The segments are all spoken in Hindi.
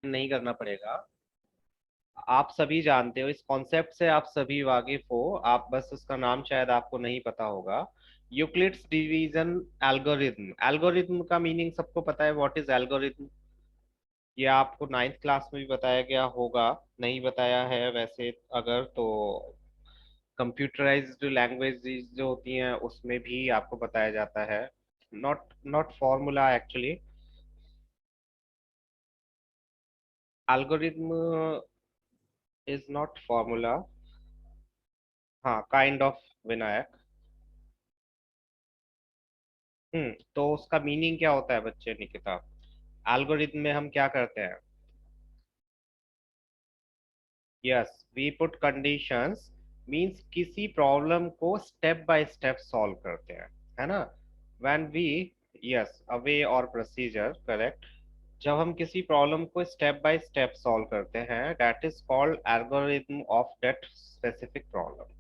नहीं करना पड़ेगा। आप सभी जानते हो इस कॉन्सेप्ट से, आप सभी वाकिफ हो, आप बस उसका नाम शायद आपको नहीं पता होगा। Euclid's division algorithm. एल्गोरिथम का मीनिंग सबको पता है, व्हाट इज एल्गोरिथम। ये आपको नाइन्थ क्लास में भी बताया गया होगा, नहीं बताया है वैसे अगर तो कंप्यूटराइज्ड लैंग्वेज जो होती हैं उसमें भी आपको बताया जाता है। Not not formula actually. Algorithm is not formula. हाँ, काइंड ऑफ, विनायक। तो उसका मीनिंग क्या होता है बच्चे निकिता? एल्गोरिथम में हम क्या करते हैं? Yes, we put conditions, means किसी प्रॉब्लम को स्टेप बाय स्टेप सॉल्व करते हैं, है ना? When we, yes, a way और प्रोसीजर, करेक्ट। जब हम किसी प्रॉब्लम को स्टेप बाय स्टेप सॉल्व करते हैं, that is called algorithm of that specific problem.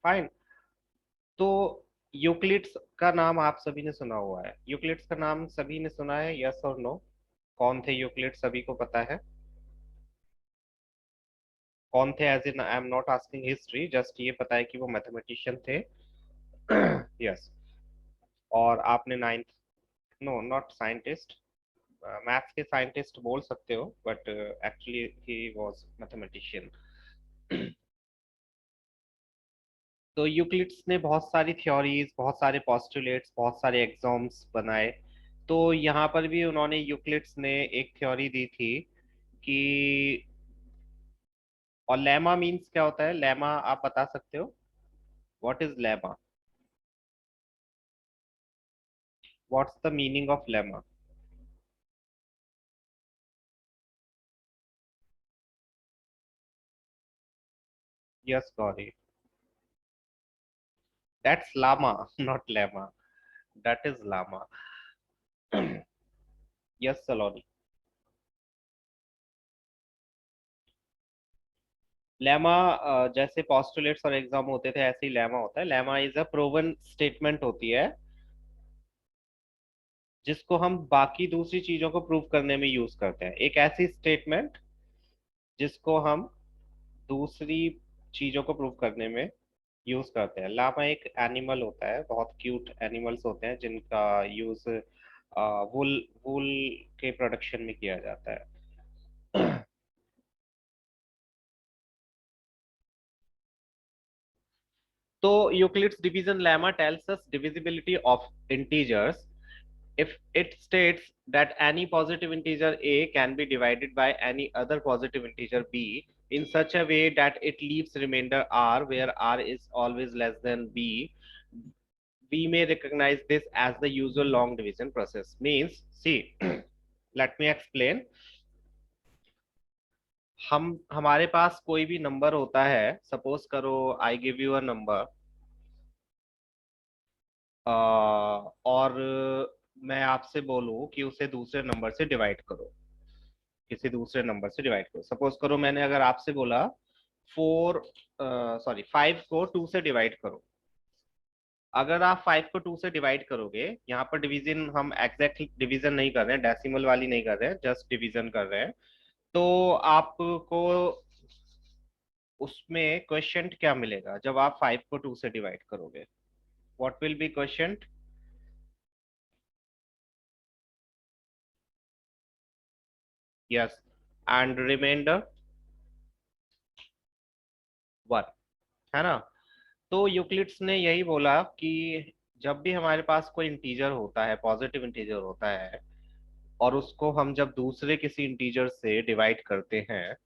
Fine. तो यूक्लिड्स का नाम आप सभी ने सुना हुआ है, यूक्लिड्स का नाम सभी ने सुना है, यस और नो? कौन थे यूक्लिड, सभी को पता है? कौन थे, as in I am not asking history, just ये पता है कि वो मैथमेटिशियन थे। यस। और आपने ninth, no not scientist, maths के साइंटिस्ट बोल सकते हो, but actually he was mathematician. तो यूक्लिड्स ने बहुत सारी थ्योरीज, बहुत सारे पॉस्टुलेट्स, बहुत सारे एग्जाम्स बनाए। तो यहाँ पर भी उन्होंने, यूक्लिड्स ने एक थ्योरी दी थी कि, और लेमा मीन्स क्या होता है? लेमा आप बता सकते हो? What is lemma? What's the meaning of lemma? Yes Gauri. That's lemma, not lemma. That is lemma. Yes Saloni. Lemma, जैसे पॉस्टुलेट्स और एग्जाम होते थे ऐसे ही लेमा होता है। Lemma is a proven statement होती है, जिसको हम बाकी दूसरी चीजों को प्रूव करने में यूज करते हैं। एक ऐसी स्टेटमेंट जिसको हम दूसरी चीजों को प्रूव करने में यूज करते हैं। लामा एक एनिमल होता है, बहुत क्यूट एनिमल्स होते हैं जिनका यूज वुल वुल के प्रोडक्शन में किया जाता है। तो Euclid's division lemma tells us divisibility of integers if it states that any positive integer a can be divided by any other positive integer b in such a way that it leaves remainder r where r is always less than b, we may recognize this as the usual long division process. Means, see, let me explain. हम हमारे पास कोई भी नंबर होता है, सपोज करो I give you a number, और मैं आपसे बोलूं कि उसे दूसरे नंबर से डिवाइड करो, किसी दूसरे नंबर से डिवाइड करो। सपोज करो मैंने अगर आपसे बोला फोर, सॉरी 5 को 2 से डिवाइड करो। अगर आप 5 को 2 से डिवाइड करोगे, यहाँ पर डिवीजन हम एग्जैक्ट डिवीजन नहीं कर रहे हैं, डेसिमल वाली नहीं कर रहे हैं, जस्ट डिवीजन कर रहे हैं। तो आपको उसमें क्वेश्चन क्या मिलेगा जब आप 5 को 2 से डिवाइड करोगे? What will be question? Yes, and remainder 1, है ना? तो यूक्लिड्स ने यही बोला कि जब भी हमारे पास कोई इंटीजर होता है, पॉजिटिव इंटीजर होता है, और उसको हम जब दूसरे किसी इंटीजर से डिवाइड करते हैं,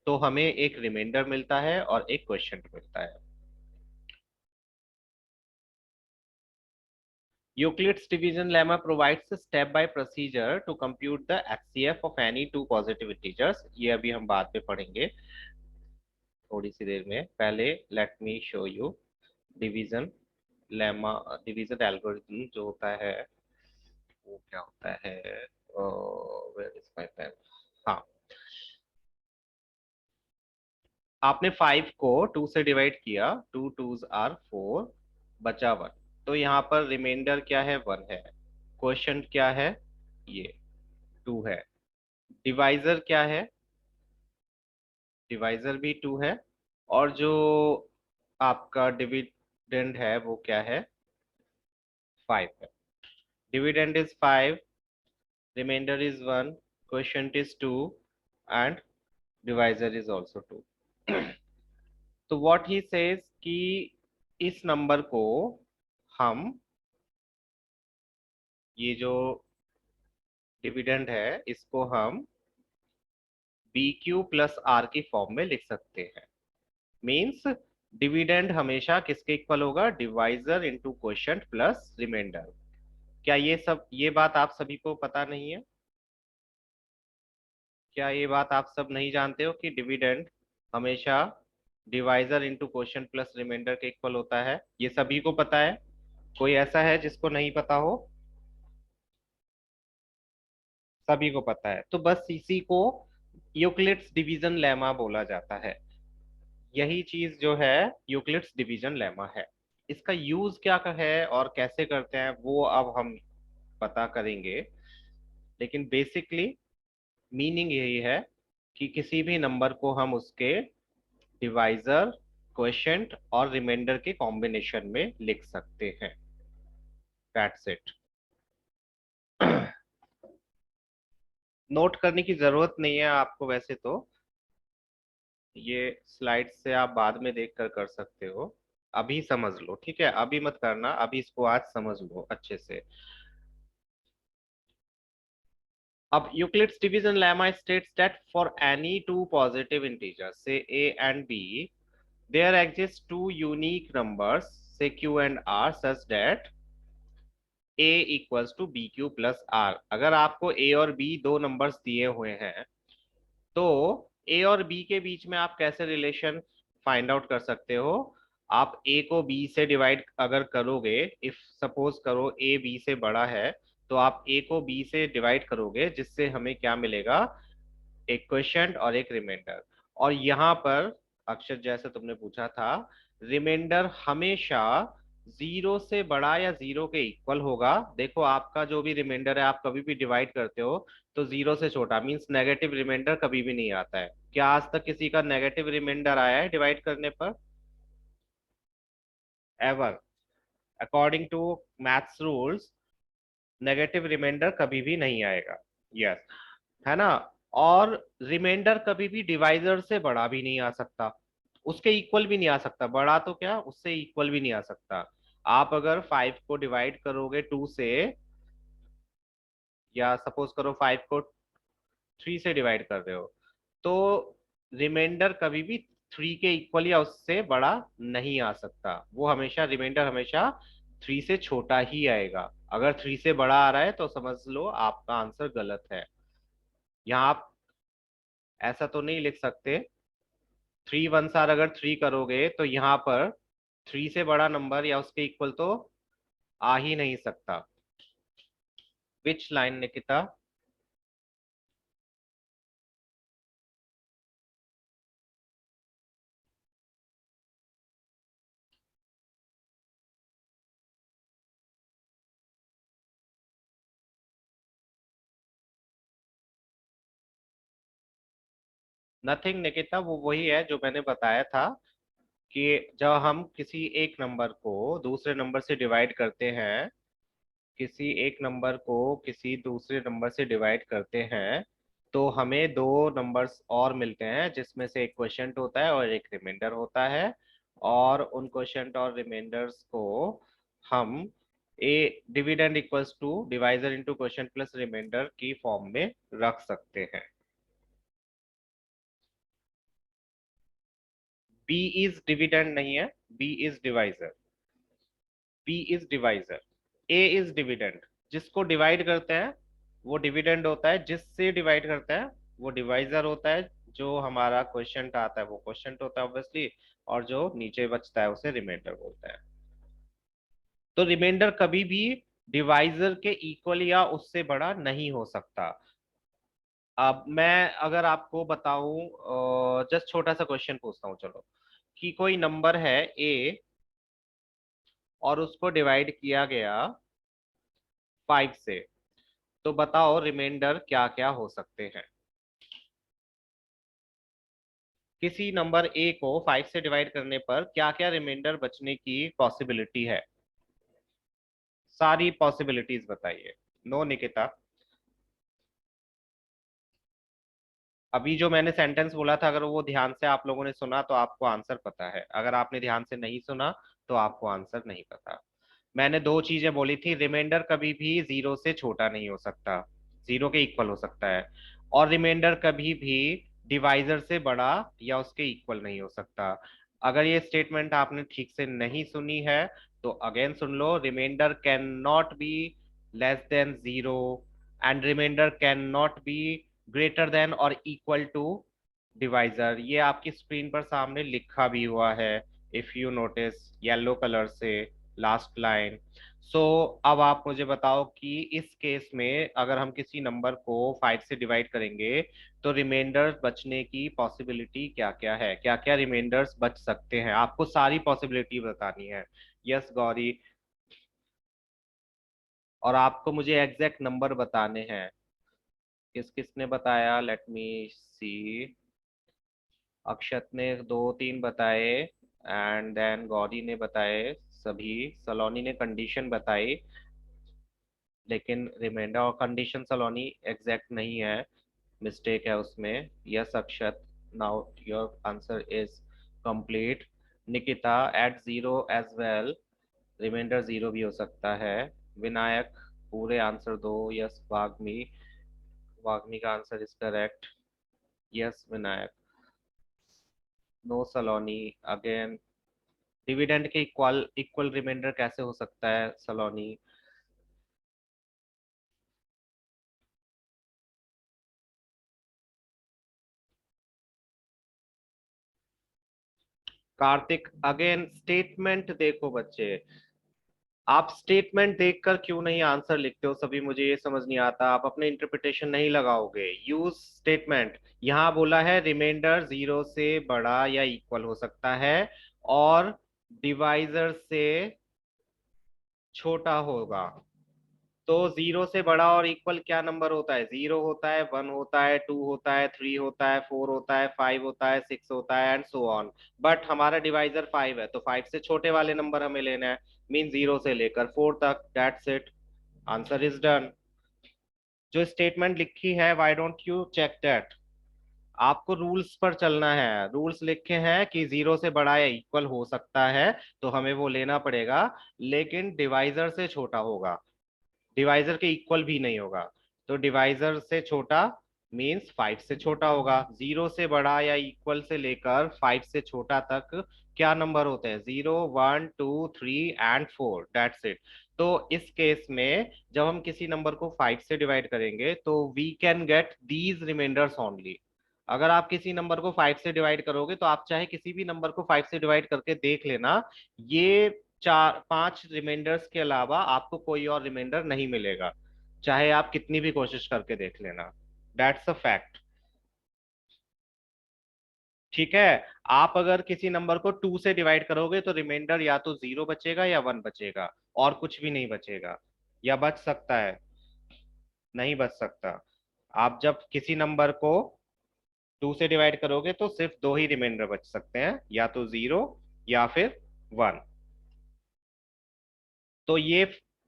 तो हमें एक रिमाइंडर मिलता है और एक क्वेश्चन मिलता है। Euclid's division lemma provides a step-by procedure to compute the HCF of any two positive integers. ये अभी हम बाद में पढ़ेंगे थोड़ी सी देर में। पहले let me show you division lemma, division algorithm जो होता है वो क्या होता है? Where is my pen? हाँ, आपने 5 को 2 से डिवाइड किया, 2 2s आर 4, बचा 1। तो यहाँ पर रिमाइंडर क्या है? 1 है। क्वेश्चन क्या है? ये 2 है। डिवाइजर क्या है? डिवाइजर भी 2 है। और जो आपका डिविडेंड है वो क्या है? 5 है। Dividend is 5, remainder is 1, quotient is 2 and divisor is also 2। तो व्हाट ही सेज कि इस नंबर को हम, ये जो डिविडेंड है इसको हम बी क्यू प्लस आर की फॉर्म में लिख सकते हैं। मीन्स डिविडेंड हमेशा किसके इक्वल होगा? Divisor into quotient plus remainder. क्या ये बात आप सभी को पता नहीं है? क्या ये बात आप सब नहीं जानते हो कि डिविडेंड हमेशा divisor into quotient plus remainder के इक्वल होता है? ये सभी को पता है? कोई ऐसा है जिसको नहीं पता हो? सभी को पता है। तो बस इसी को यूक्लिड्स डिवीजन लेमा बोला जाता है। यही चीज जो है यूक्लिड्स डिवीजन लेमा है। इसका यूज क्या है और कैसे करते हैं वो अब हम पता करेंगे। लेकिन बेसिकली मीनिंग यही है कि किसी भी नंबर को हम उसके डिवाइजर, क्वोशिएंट और रिमाइंडर के कॉम्बिनेशन में लिख सकते हैं। That's it. नोट करने की जरूरत नहीं है आपको वैसे तो। ये स्लाइड से आप बाद में देख कर सकते हो। अभी समझ लो, ठीक है? अभी मत करना, अभी इसको आज समझ लो अच्छे से। अब Euclid's division lemma states that for any two positive integers से a and b, there exist two unique numbers say q and r such that a equals to bq plus r। अगर आपको a और b दो नंबर्स दिए हुए हैं तो ए और बी के बीच में आप कैसे रिलेशन फाइंड आउट कर सकते हो? आप ए को बी से डिवाइड अगर करोगे, इफ सपोज करो ए बी से बड़ा है, तो आप ए को बी से डिवाइड करोगे जिससे हमें क्या मिलेगा? एक क्वोशिएंट और एक रिमाइंडर। और यहाँ पर अक्षर जैसे तुमने पूछा था, रिमाइंडर हमेशा जीरो से बड़ा या जीरो के इक्वल होगा। देखो आपका जो भी रिमाइंडर है आप कभी भी डिवाइड करते हो तो जीरो से छोटा, मींस नेगेटिव रिमाइंडर कभी भी नहीं आता है। क्या आज तक किसी का नेगेटिव रिमाइंडर आया है डिवाइड करने पर? Ever? According to maths rules negative remainder कभी भी नहीं आएगा। यस, है ना? और रिमाइंडर कभी भी डिवाइजर से बड़ा भी नहीं आ सकता, उसके इक्वल भी नहीं आ सकता। बड़ा तो क्या, उससे इक्वल भी नहीं आ सकता। आप अगर 5 को डिवाइड करोगे 2 से, या सपोज करो 5 को 3 से डिवाइड कर रहे हो, तो रिमाइंडर कभी भी 3 के इक्वल या उससे बड़ा नहीं आ सकता। वो हमेशा रिमाइंडर हमेशा 3 से छोटा ही आएगा। अगर 3 से बड़ा आ रहा है तो समझ लो आपका आंसर गलत है। यहाँ आप ऐसा तो नहीं लिख सकते 3 1 अगर 3 करोगे तो यहाँ पर 3 से बड़ा नंबर या उसके इक्वल तो आ ही नहीं सकता। Which line Nikita? Nothing Nikita, वो वही है जो मैंने बताया था कि जब हम किसी एक नंबर को दूसरे नंबर से डिवाइड करते हैं, किसी एक नंबर को किसी दूसरे नंबर से डिवाइड करते हैं, तो हमें दो नंबर्स और मिलते हैं जिसमें से एक क्वोशिएंट होता है और एक रिमाइंडर होता है। और उन क्वोशिएंट और रिमाइंडर्स को हम a dividend equals to divisor into quotient plus remainder की फॉर्म में रख सकते हैं। बी इज डिविडेंड नहीं है, B is divisor. B is divisor, A is dividend. जिसको डिवाइड करते हैं वो डिविडेंड होता है, जिससे डिवाइड करते हैं वो डिवाइजर होता है। जो हमारा क्वेश्चन आता है वो क्वेश्चन होता है ऑब्वियसली, और जो नीचे बचता है उसे रिमाइंडर बोलते हैं। तो रिमाइंडर कभी भी डिवाइजर के इक्वल या उससे बड़ा नहीं हो सकता। अब मैं अगर आपको बताऊं, जस्ट छोटा सा क्वेश्चन पूछता हूँ चलो, कि कोई नंबर है ए और उसको डिवाइड किया गया 5 से, तो बताओ रिमाइंडर क्या क्या हो सकते हैं। किसी नंबर ए को 5 से डिवाइड करने पर क्या क्या रिमाइंडर बचने की पॉसिबिलिटी है? सारी पॉसिबिलिटीज बताइए। नो निकिता। अभी जो मैंने सेंटेंस बोला था, अगर वो ध्यान से आप लोगों ने सुना तो आपको आंसर पता है, अगर आपने ध्यान से नहीं सुना तो आपको आंसर नहीं पता। मैंने दो चीजें बोली थी, रिमाइंडर कभी भी जीरो से छोटा नहीं हो सकता, जीरो के इक्वल हो सकता है, और रिमाइंडर कभी भी डिवाइजर से बड़ा या उसके इक्वल नहीं हो सकता। अगर ये स्टेटमेंट आपने ठीक से नहीं सुनी है तो अगेन सुन लो, remainder can not be less than zero and remainder can not be greater than और इक्वल टू डिवाइजर। ये आपकी स्क्रीन पर सामने लिखा भी हुआ है, if you notice, yellow colour से, लास्ट लाइन। सो अब आप मुझे बताओ कि इस केस में अगर हम किसी नंबर को 5 से डिवाइड करेंगे तो रिमाइंडर बचने की पॉसिबिलिटी क्या क्या है, क्या क्या रिमाइंडर्स बच सकते हैं, आपको सारी पॉसिबिलिटी बतानी है। यस गौरी। और आपको मुझे एग्जैक्ट नंबर बताने हैं। किस किसने बताया, लेट मी सी। अक्षत ने दो तीन बताए, एंड देन गौरी ने बताए सभी, सलोनी ने कंडीशन बताई, लेकिन रिमाइंडर और कंडीशन सलोनी एग्जैक्ट नहीं है, मिस्टेक है उसमें। Yes Akshat, now your answer is complete. Nikita at zero as well, remainder zero भी हो सकता है। विनायक पूरे आंसर दो। यस वाग्मी, वाग्मी का answer is correct. Yes Vinayak. No Saloni again. Dividend के इक्वल इक्वल रिमाइंडर कैसे हो सकता है सलोनी? कार्तिक अगेन, स्टेटमेंट देखो बच्चे, आप स्टेटमेंट देखकर क्यों नहीं आंसर लिखते हो सभी, मुझे ये समझ नहीं आता, आप अपने इंटरप्रिटेशन नहीं लगाओगे। Use statement. यहाँ बोला है रिमाइंडर जीरो से बड़ा या इक्वल हो सकता है और डिवाइजर से छोटा होगा। तो जीरो से बड़ा और इक्वल क्या नंबर होता है? जीरो होता है, वन होता है, टू होता है, थ्री होता है, फोर होता है, फाइव होता है, सिक्स होता है, एंड सो ऑन। बट हमारा डिवाइजर फाइव है तो फाइव से छोटे वाले नंबर हमें लेना है, मीन जीरो से लेकर फोर तक। That's it, answer is done. जो स्टेटमेंट लिखी है, why don't you check that? आपको रूल्स पर चलना है, रूल्स लिखे हैं कि जीरो से बड़ा या इक्वल हो सकता है तो हमें वो लेना पड़ेगा, लेकिन डिवाइजर से छोटा होगा, डिवाइजर के इक्वल भी नहीं होगा। तो डिवाइजर से छोटा मींस फाइव से छोटा होगा, जीरो से बड़ा या इक्वल से लेकर फाइव से छोटा तक क्या नंबर होते हैं? Zero, one, two, three and four, that's it. तो इस केस में जब हम किसी नंबर को फाइव से डिवाइड करेंगे तो we can get these remainders only. अगर आप किसी नंबर को फाइव से डिवाइड करोगे तो आप चाहे किसी भी नंबर को फाइव से डिवाइड करके देख लेना, ये चार पांच रिमाइंडर्स के अलावा आपको कोई और रिमाइंडर नहीं मिलेगा, चाहे आप कितनी भी कोशिश करके देख लेना। That's a fact. ठीक है। आप अगर किसी नंबर को टू से डिवाइड करोगे तो रिमाइंडर या तो जीरो बचेगा या वन बचेगा, और कुछ भी नहीं बचेगा। या बच सकता है? नहीं बच सकता। आप जब किसी नंबर को टू से डिवाइड करोगे तो सिर्फ दो ही रिमाइंडर बच सकते हैं, या तो जीरो या फिर वन। तो ये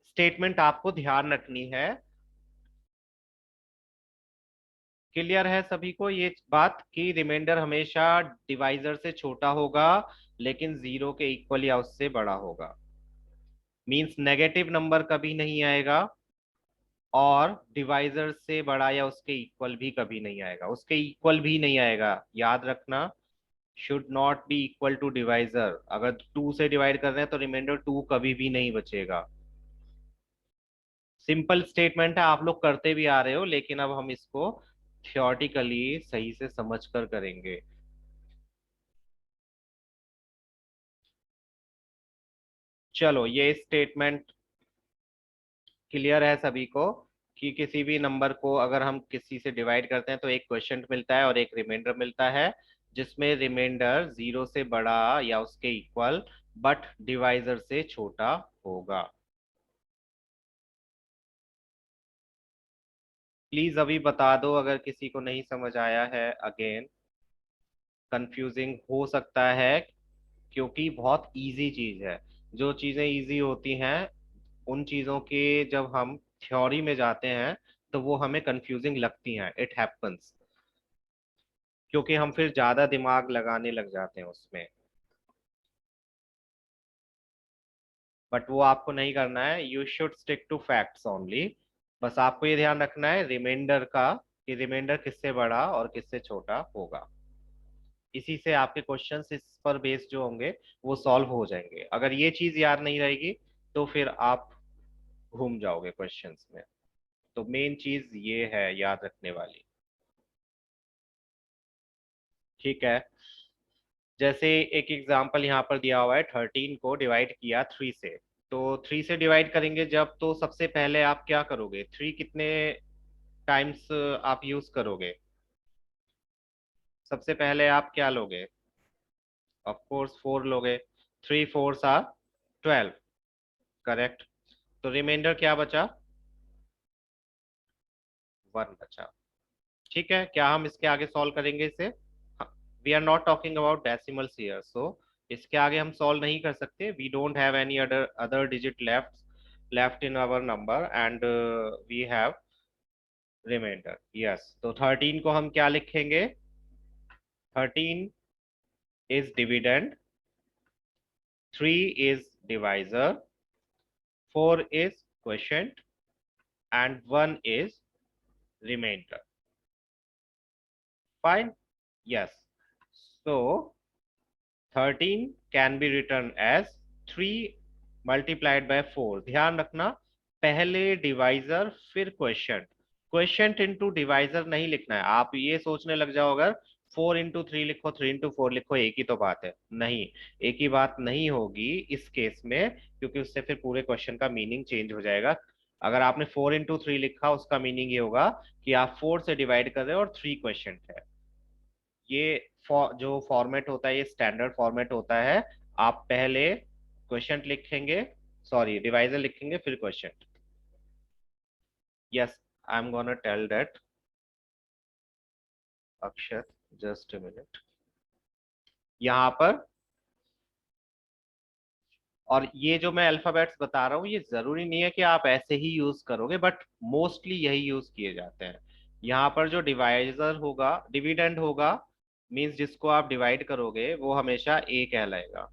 स्टेटमेंट आपको ध्यान रखनी है। क्लियर है सभी को ये बात कि रिमाइंडर हमेशा डिवाइजर से छोटा होगा लेकिन जीरो के इक्वल या उससे बड़ा होगा, मींस नेगेटिव नंबर कभी नहीं आएगा और डिवाइजर से बड़ा या उसके इक्वल भी कभी नहीं आएगा, उसके इक्वल भी नहीं आएगा, याद रखना। Should not be equal to divisor. अगर टू से डिवाइड कर रहे हैं तो रिमाइंडर टू कभी भी नहीं बचेगा। सिंपल स्टेटमेंट है, आप लोग करते भी आ रहे हो, लेकिन अब हम इसको थियोरटिकली सही से समझ कर करेंगे। चलो ये स्टेटमेंट क्लियर है सभी को कि किसी भी नंबर को अगर हम किसी से डिवाइड करते हैं तो एक क्वेश्चन मिलता है और एक रिमाइंडर मिलता है, जिसमें रिमाइंडर जीरो से बड़ा या उसके इक्वल बट डिवाइजर से छोटा होगा। प्लीज अभी बता दो अगर किसी को नहीं समझ आया है। अगेन कंफ्यूजिंग हो सकता है क्योंकि बहुत इजी चीज है। जो चीजें इजी होती हैं उन चीजों के जब हम थ्योरी में जाते हैं तो वो हमें कंफ्यूजिंग लगती हैं। इट हैपन्स, क्योंकि हम फिर ज्यादा दिमाग लगाने लग जाते हैं उसमें। बट वो आपको नहीं करना है। You should stick to facts only. बस आपको ये ध्यान रखना है रिमाइंडर का, कि रिमाइंडर किससे बड़ा और किससे छोटा होगा। इसी से आपके क्वेश्चंस इस पर बेस्ड जो होंगे वो सॉल्व हो जाएंगे। अगर ये चीज याद नहीं रहेगी तो फिर आप घूम जाओगे क्वेश्चंस में। तो मेन चीज ये है याद रखने वाली। ठीक है। जैसे एक एग्जांपल यहाँ पर दिया हुआ है, 13 को डिवाइड किया 3 से। तो 3 से डिवाइड करेंगे जब, तो सबसे पहले आप क्या करोगे, 3 कितने टाइम्स आप यूज करोगे? सबसे पहले आप क्या लोगे? ऑफ कोर्स 4 लोगे। 3 4s आर 12। करेक्ट। तो रिमाइंडर क्या बचा? 1 बचा। ठीक है, क्या हम इसके आगे सॉल्व करेंगे इसे? We are not talking about decimals here, so इसके आगे हम सॉल्व नहीं कर सकते। We don't have any other other digit left in our number and we have remainder. Yes, तो 13 को हम क्या लिखेंगे? 13 is dividend, 3 is divisor, 4 is quotient, and 1 is remainder. Fine? Yes. So 13 can be written as 3 multiplied by 4. ध्यान रखना, पहले डिवाइजर फिर क्वेश्चन। क्वेश्चन इंटू डिवाइजर नहीं लिखना है। आप ये सोचने लग जाओ अगर 4 into 3 लिखो, 3 into 4 लिखो, एक ही तो बात है। नहीं, एक ही बात नहीं होगी इस केस में, क्योंकि उससे फिर पूरे क्वेश्चन का मीनिंग चेंज हो जाएगा। अगर आपने 4 into 3 लिखा, उसका मीनिंग ये होगा कि आप 4 से डिवाइड कर रहे हो और 3 क्वेश्चन है। ये जो फॉर्मेट होता है ये स्टैंडर्ड फॉर्मेट होता है। आप पहले क्वेश्चन लिखेंगे, सॉरी डिवाइजर लिखेंगे फिर question. Yes, I am gonna tell that. Akshar, just a minute. यहाँ पर, और ये जो मैं अल्फाबेट्स बता रहा हूँ ये जरूरी नहीं है कि आप ऐसे ही यूज करोगे, बट मोस्टली यही यूज किए जाते हैं। यहाँ पर जो डिवाइजर होगा, डिविडेंड होगा, मींस जिसको आप डिवाइड करोगे वो हमेशा ए कहलाएगा।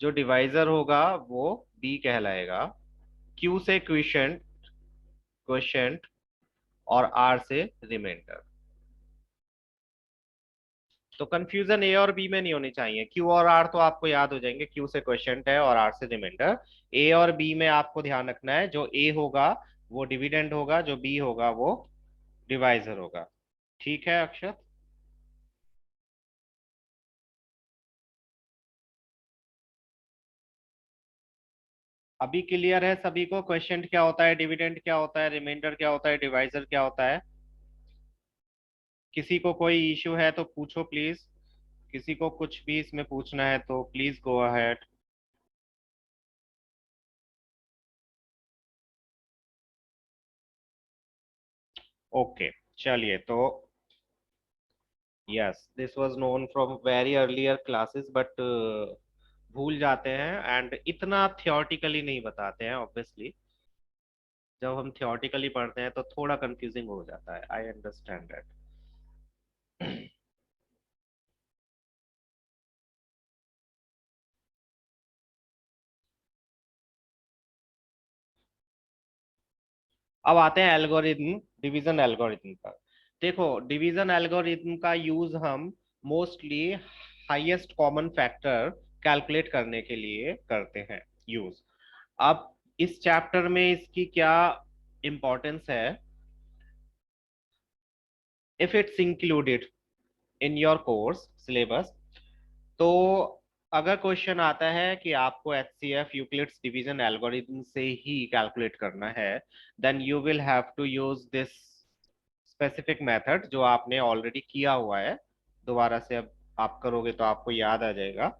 जो डिवाइजर होगा वो बी कहलाएगा। क्यू से क्विशेंट, क्वेश्चंट, और आर से रिमाइंडर। तो कंफ्यूजन ए और बी में नहीं होनी चाहिए। क्यू और आर तो आपको याद हो जाएंगे, क्यू से क्वेश्चंट है और आर से रिमाइंडर। ए और बी में आपको ध्यान रखना है, जो ए होगा वो डिविडेंड होगा, जो बी होगा वो डिवाइजर होगा। ठीक है अक्षर? अभी क्लियर है सभी को? क्वेश्चंट क्या होता है, डिविडेंड क्या होता है, रिमाइंडर क्या होता है, डिवाइजर क्या होता है? किसी को कोई इश्यू है तो पूछो प्लीज। किसी को कुछ भी इसमें पूछना है तो प्लीज गो अहेड। ओके, चलिए तो। Yes, this was known from very earlier classes, but भूल जाते हैं एंड इतना थियोरटिकली नहीं बताते हैं ऑब्वियसली। जब हम थियोरटिकली पढ़ते हैं तो थोड़ा कंफ्यूजिंग हो जाता है, आई अंडरस्टैंड दैट। अब आते हैं एल्गोरिथम, डिवीजन एल्गोरिथम पर। देखो, डिवीजन एल्गोरिथम का यूज हम mostly highest common factor calculate करने के लिए करते हैं यूज। अब इस चैप्टर में इसकी क्या इंपॉर्टेंस है? If it's included in your course syllabus, तो अगर क्वेश्चन आता है कि आपको एचसीएफ यूक्लिड्स डिवीजन एल्गोरिथम से ही कैलकुलेट करना है, then you will have to use this specific method जो आपने ऑलरेडी किया हुआ है। दोबारा से अब आप करोगे तो आपको याद आ जाएगा।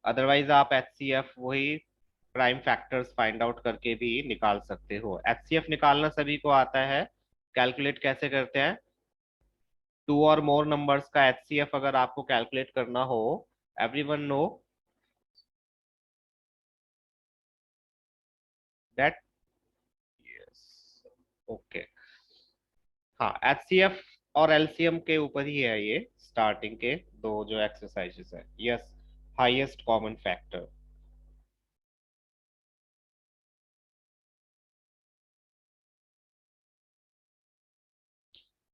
अदरवाइज आप एचसीएफ वही प्राइम फैक्टर्स फाइंड आउट करके भी निकाल सकते हो। एचसीएफ निकालना सभी को आता है। कैलकुलेट कैसे करते हैं? टू और मोर नंबर्स का एचसीएफ अगर आपको कैलकुलेट करना हो, everyone know that. Yes, okay. हाँ, एचसीएफ और एलसीएम के ऊपर ही है ये स्टार्टिंग के दो जो एक्सरसाइजेस है। Yes, highest common factor.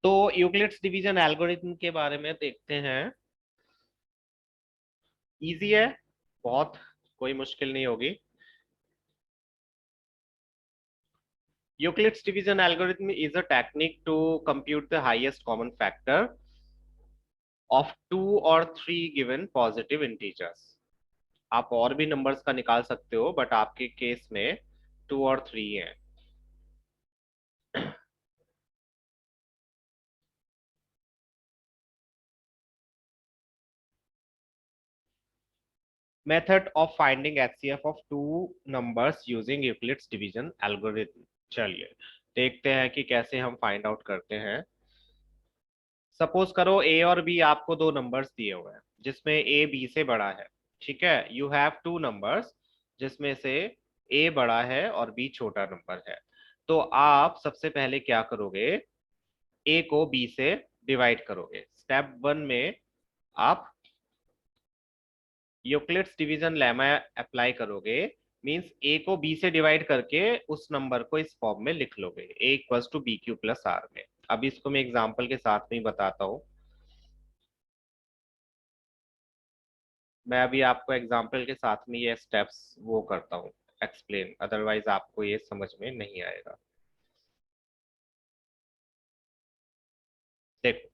तो यूक्लिड्स डिवीजन एल्गोरिथम के बारे में देखते हैं। इजी है बहुत, कोई मुश्किल नहीं होगी। Euclid's division algorithm is a technique to compute the highest common factor of two or three given positive integers. आप और भी नंबर्स का निकाल सकते हो, बट आपके केस में टू और थ्री है। Method of finding HCF of two numbers using Euclid's division algorithm. चलिए देखते हैं कि कैसे हम फाइंड आउट करते हैं। सपोज करो ए और बी आपको दो नंबर्स दिए हुए हैं जिसमें ए बी से बड़ा है। ठीक है, यू हैव टू नंबर्स जिसमें से ए बड़ा है और बी छोटा नंबर है। तो आप सबसे पहले क्या करोगे? ए को बी से डिवाइड करोगे। स्टेप वन में आप यूक्लिड्स डिवीजन लेमा अप्लाई करोगे। मींस ए को बी से डिवाइड करके उस नंबर को इस फॉर्म में लिख लोगे, A equals to B Q plus R में। अब इसको मैं एग्जांपल के साथ में ही बताता हूँ। मैं अभी आपको एग्जाम्पल के साथ में ये स्टेप्स वो करता हूँ एक्सप्लेन, अदरवाइज आपको ये समझ में नहीं आएगा। देखो,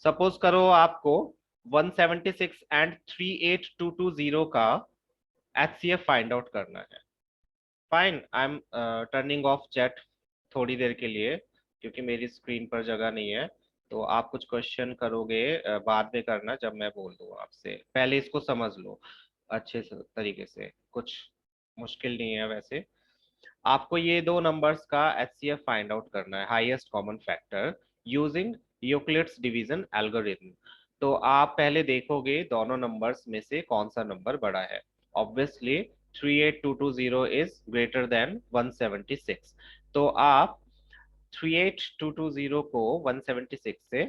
सपोज करो आपको 176 एंड 38220 का एचसीएफ फाइंड आउट करना है। Fine, I am turning of chat थोड़ी देर के लिए क्योंकि मेरी स्क्रीन पर जगह नहीं है। तो आप कुछ क्वेश्चन करोगे, बाद में करना जब मैं बोल दूँ आपसे। पहले इसको समझ लो अच्छे तरीके से, कुछ मुश्किल नहीं है वैसे। आपको ये दो नंबर्स का एचसीएफ फाइंड आउट करना है, highest common factor, using Euclid's division algorithm. तो आप पहले देखोगे दोनों नंबर्स में से कौन सा नंबर बड़ा है। Obviously 38220 is greater than 176। तो आप 38220 को 176 से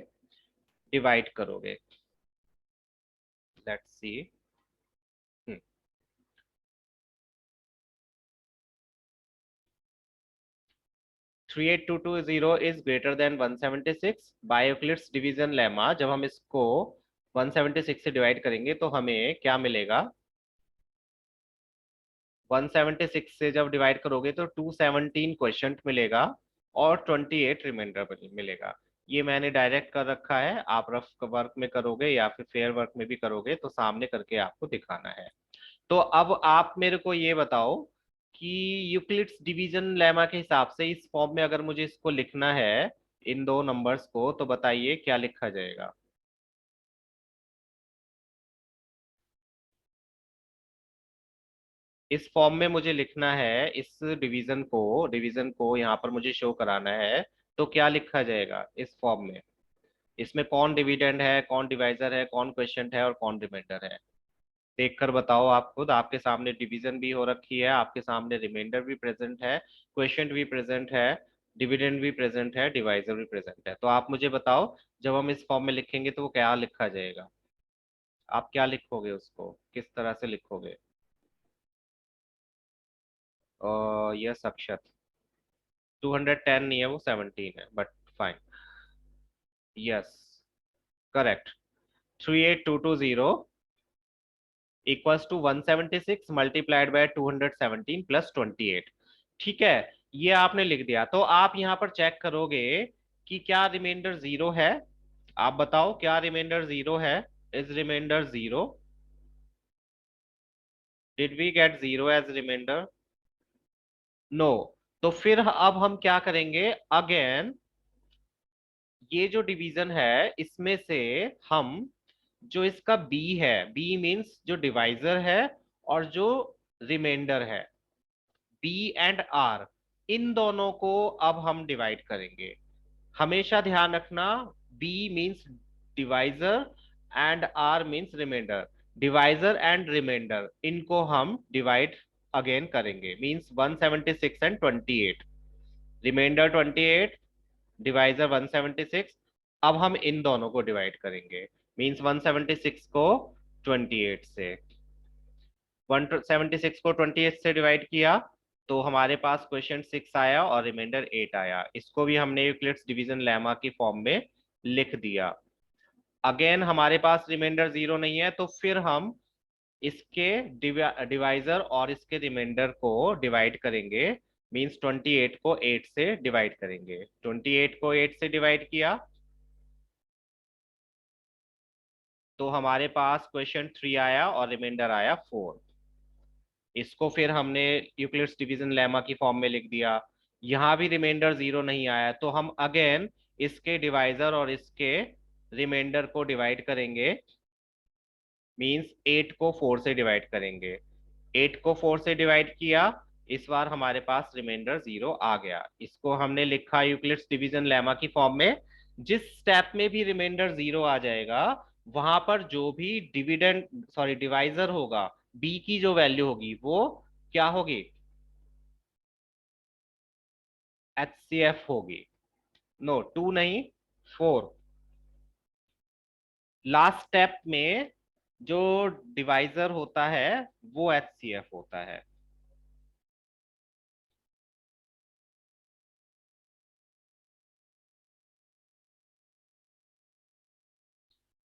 डिवाइड करोगे। Let's see. 38220 is greater than 176 by Euclid's division lemma. जब हम इसको 176 से डिवाइड करेंगे तो हमें क्या मिलेगा? 176 से जब डिवाइड करोगे तो 217 क्वेश्चन मिलेगा और 28 रिमाइंडर मिलेगा। ये मैंने डायरेक्ट कर रखा है, आप रफ वर्क में करोगे या फिर फेयर वर्क में भी करोगे तो सामने करके आपको दिखाना है। तो अब आप मेरे को ये बताओ कि यूक्लिड्स डिवीजन लेमा के हिसाब से इस फॉर्म में अगर मुझे इसको लिखना है, इन दो नंबर्स को, तो बताइए क्या लिखा जाएगा? इस फॉर्म में मुझे लिखना है, इस डिवीजन को यहाँ पर मुझे शो कराना है। तो क्या लिखा जाएगा इस फॉर्म में? इसमें कौन डिविडेंड है, कौन डिवाइजर है, कौन क्वेश्चन है और कौन रिमाइंडर है? देखकर बताओ आप खुद। आपके सामने डिवीजन भी हो रखी है, आपके सामने रिमाइंडर भी प्रेजेंट है, क्वेश्चन भी प्रेजेंट है, डिविडेंड भी प्रेजेंट है, डिवाइजर भी प्रेजेंट है। तो आप मुझे बताओ, जब हम इस फॉर्म में लिखेंगे तो वो क्या लिखा जाएगा? आप क्या लिखोगे, उसको किस तरह से लिखोगे? यस अक्षत, 210 नहीं है, वो 17 है, but fine. Yes, correct. 38220 equals to 176 multiplied by 217 plus 28। ठीक है, ये आपने लिख दिया। तो आप यहाँ पर चेक करोगे कि क्या रिमाइंडर जीरो है। आप बताओ, क्या रिमाइंडर जीरो है? Is remainder zero? Did we get zero as remainder? No. तो फिर अब हम क्या करेंगे? अगेन ये जो डिवीजन है इसमें से हम जो इसका बी है, बी मींस जो डिवाइजर है और जो रिमाइंडर है, बी एंड आर, इन दोनों को अब हम डिवाइड करेंगे। हमेशा ध्यान रखना, B means divisor and R means remainder. Divisor and remainder इनको हम डिवाइड अगेन करेंगे, मीन्स 176 एंड 28। Remainder 28, divisor 176। अब हम इन दोनों को डिवाइड करेंगे, मीन्स 176 को 28 से। 176 को 28 से डिवाइड किया तो हमारे पास क्वेश्चन 6 आया और रिमाइंडर 8 आया। इसको भी हमने यूक्लिड्स डिवीजन लेमा की फॉर्म में लिख दिया। अगेन हमारे पास रिमाइंडर 0 नहीं है, तो फिर हम इसके डिवाइजर और इसके रिमाइंडर को डिवाइड करेंगे, मींस 28 को 8 से डिवाइड करेंगे। 28 को 8 से डिवाइड किया तो हमारे पास क्वेश्चन 3 आया और रिमाइंडर आया 4। इसको फिर हमने यूक्लिड्स डिवीजन लेमा की फॉर्म में लिख दिया। यहां भी रिमाइंडर 0 नहीं आया, तो हम अगेन इसके डिवाइजर और इसके रिमाइंडर को डिवाइड करेंगे, मींस 8 को 4 से डिवाइड करेंगे। 8 को 4 से डिवाइड किया, इस बार हमारे पास रिमाइंडर 0 आ गया। इसको हमने लिखा यूक्लिड्स डिवीजन लेमा की फॉर्म में। जिस स्टेप में भी रिमाइंडर 0 आ जाएगा, वहां पर जो भी डिविडेंड सॉरी डिवाइजर होगा, बी की जो वैल्यू होगी वो क्या होगी, एचसीएफ होगी। नो, 2 नहीं, 4। लास्ट स्टेप में जो डिवाइजर होता है वो एचसीएफ होता है।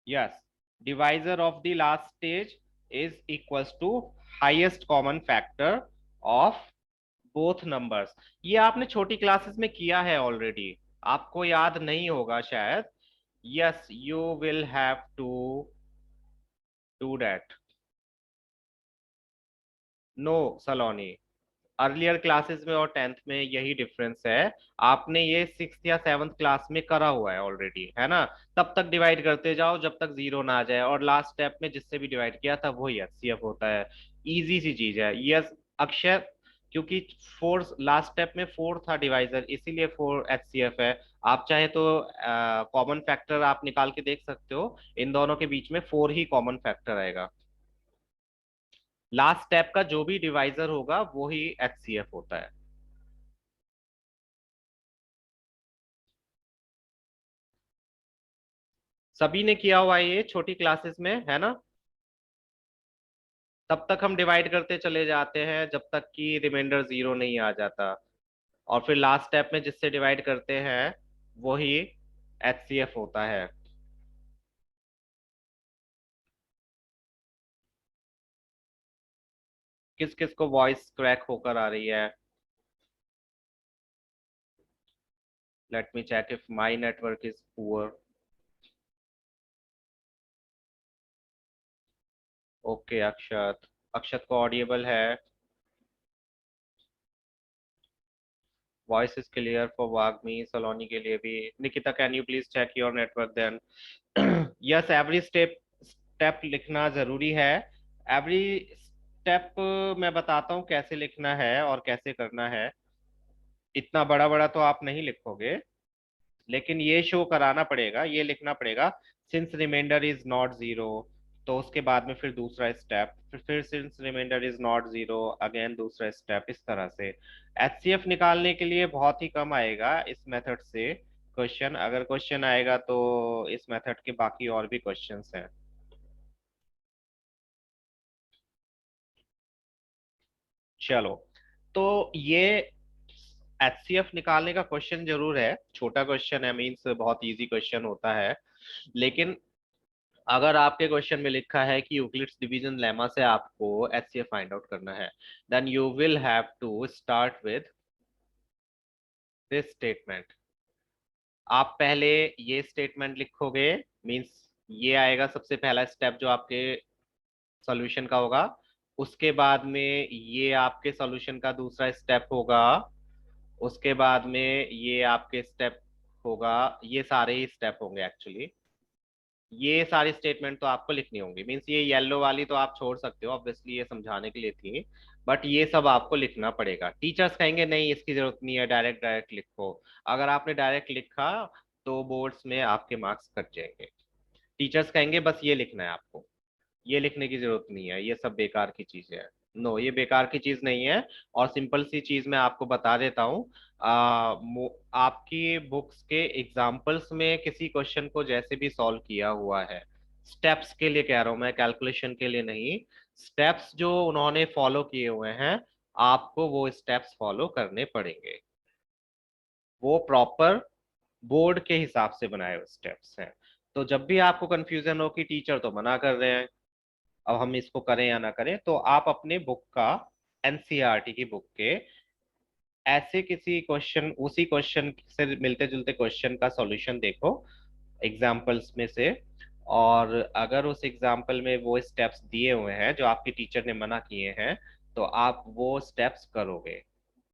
Yes, divisor of the last stage is equals to highest common factor of both numbers। ये आपने छोटी क्लासेस में किया है ऑलरेडी, आपको याद नहीं होगा शायद। Yes, you will have to do that. No, Saloni, earlier classes में और 10th में यही डिफरेंस है। आपने ये 6th या 7th क्लास में करा हुआ है ऑलरेडी, है ना। तब तक डिवाइड करते जाओ जब तक 0 ना आ जाए, और लास्ट स्टेप में जिससे भी डिवाइड किया था वही एचसीएफ होता है। इजी सी चीज है। यस अक्षय, क्योंकि 4 लास्ट स्टेप में 4 था डिवाइजर, इसीलिए 4 एचसीएफ है। आप चाहे तो कॉमन फैक्टर आप निकाल के देख सकते हो, इन दोनों के बीच में 4 ही कॉमन फैक्टर आएगा। लास्ट स्टेप का जो भी डिवाइजर होगा वो ही एचसीएफ होता है। सभी ने किया हुआ है ये छोटी क्लासेस में, है ना। तब तक हम डिवाइड करते चले जाते हैं जब तक कि रिमाइंडर 0 नहीं आ जाता, और फिर लास्ट स्टेप में जिससे डिवाइड करते हैं वही एचसीएफ होता है। किस किस को वॉइस क्रैक होकर आ रही है? Let me check if my network is poor. Okay Akshat, Akshat को ऑडिएबल है। Voice is clear for Vagmi, Saloni के लिए भी। Nikita, can you please check your network then? Yes, every step step लिखना जरूरी है। एवरी स्टेप मैं बताता हूँ कैसे लिखना है और कैसे करना है। इतना बड़ा बड़ा तो आप नहीं लिखोगे, लेकिन ये शो कराना पड़ेगा, ये लिखना पड़ेगा, सिंस रिमाइंडर इज नॉट 0। तो उसके बाद में फिर दूसरा स्टेप, फिर since remainder is not 0 again दूसरा स्टेप, इस तरह से। एचसीएफ निकालने के लिए बहुत ही कम आएगा इस मेथड से क्वेश्चन। अगर क्वेश्चन आएगा तो इस मेथड के बाकी और भी क्वेश्चंस हैं। चलो, तो ये एचसीएफ निकालने का क्वेश्चन जरूर है, छोटा क्वेश्चन है, मीन्स बहुत इजी क्वेश्चन होता है। लेकिन अगर आपके क्वेश्चन में लिखा है कि यूक्लिड्स डिवीजन लेमा से आपको एचसीएफ फाइंड आउट करना है, then you will have to start with this statement. आप पहले ये स्टेटमेंट लिखोगे, मीन्स ये आएगा सबसे पहला स्टेप जो आपके सॉल्यूशन का होगा। उसके बाद में ये आपके सॉल्यूशन का दूसरा स्टेप होगा। उसके बाद में ये आपके स्टेप होगा। ये सारे ही स्टेप होंगे एक्चुअली। ये सारी स्टेटमेंट तो आपको लिखनी होंगी, मीन्स ये येलो वाली तो आप छोड़ सकते हो, ऑब्वियसली ये समझाने के लिए थी। बट ये सब आपको लिखना पड़ेगा। टीचर्स कहेंगे नहीं इसकी जरूरत नहीं है, डायरेक्ट डायरेक्ट लिखो। अगर आपने डायरेक्ट लिखा तो बोर्ड्स में आपके मार्क्स कट जाएंगे। टीचर्स कहेंगे बस ये लिखना है आपको, ये लिखने की जरूरत नहीं है, ये सब बेकार की चीजें हैं। नो, ये बेकार की चीज नहीं है। और सिंपल सी चीज मैं आपको बता देता हूँ। आपकी बुक्स के एग्जाम्पल्स में किसी क्वेश्चन को जैसे भी सॉल्व किया हुआ है, स्टेप्स के लिए कह रहा हूँ मैं, कैलकुलेशन के लिए नहीं। स्टेप्स जो उन्होंने फॉलो किए हुए हैं, आपको वो स्टेप्स फॉलो करने पड़ेंगे। वो प्रॉपर बोर्ड के हिसाब से बनाए हुए स्टेप्स हैं। तो जब भी आपको कंफ्यूजन हो कि टीचर तो मना कर रहे हैं, अब हम इसको करें या ना करें, तो आप अपने बुक का, एनसीईआरटी की बुक के ऐसे किसी क्वेश्चन, उसी क्वेश्चन से मिलते जुलते क्वेश्चन का सॉल्यूशन देखो एग्जाम्पल्स में से। और अगर उस एग्जाम्पल में वो स्टेप्स दिए हुए हैं जो आपके टीचर ने मना किए हैं, तो आप वो स्टेप्स करोगे,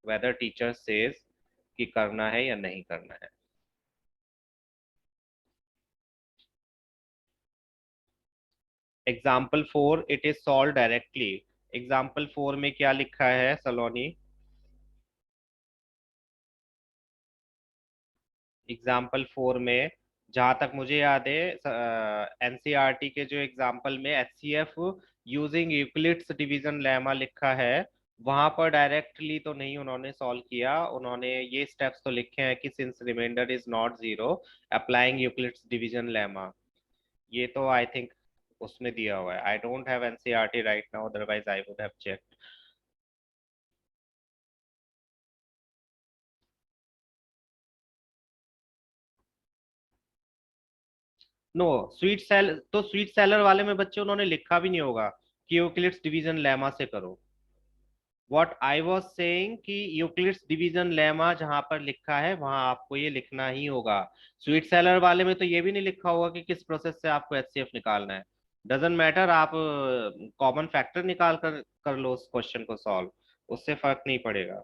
वेदर टीचर सेज कि करना है या नहीं करना है। Example 4, it is solve directly. Example 4 में क्या लिखा है सलोनी? एग्जाम्पल 4 में जहां तक मुझे याद है, एनसीईआरटी के जो एग्जाम्पल में HCF using Euclid's division lemma लिखा है, वहां पर डायरेक्टली तो नहीं उन्होंने सॉल्व किया। उन्होंने ये स्टेप्स तो लिखे हैं कि since remainder is not zero, applying Euclid's division lemma. ये तो आई थिंक उसमें दिया हुआ है। I don't have NCERT right now, otherwise I would have checked. No, sweet seller वाले में बच्चे उन्होंने लिखा भी नहीं होगा कि यूक्लिड्स डिवीजन लेमा से करो। व्हाट आई वाज सेइंग कि यूक्लिड्स डिवीजन लेमा जहां पर लिखा है वहां आपको ये लिखना ही होगा। स्वीट सेलर वाले में तो ये भी नहीं लिखा होगा कि किस प्रोसेस से आपको एचसीएफ निकालना है। डजेंट मैटर, आप कॉमन फैक्टर निकाल कर लो उस क्वेश्चन को सॉल्व, उससे फर्क नहीं पड़ेगा।